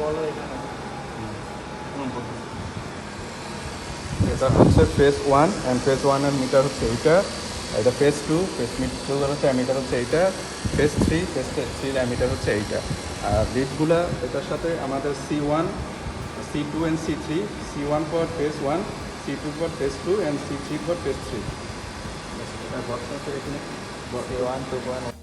বলো এখানে এটা হচ্ছে ফেজ 1 অ্যান্ড ফেজ 1-এর মিটার হচ্ছে এইটা, এটা ফেজ 2, ফেজ মিটার হচ্ছে অ্যামিটার হচ্ছে এইটা, ফেজ 3, ফেজ 3-এর অ্যামিটার হচ্ছে এইটা। আর লিডগুলা এটার সাথে আমাদের C1, C2 and C3, C1 for phase 1, C2 for phase 2 and C3 for phase 3। এটা বক্স আছে এখানে C1 2.1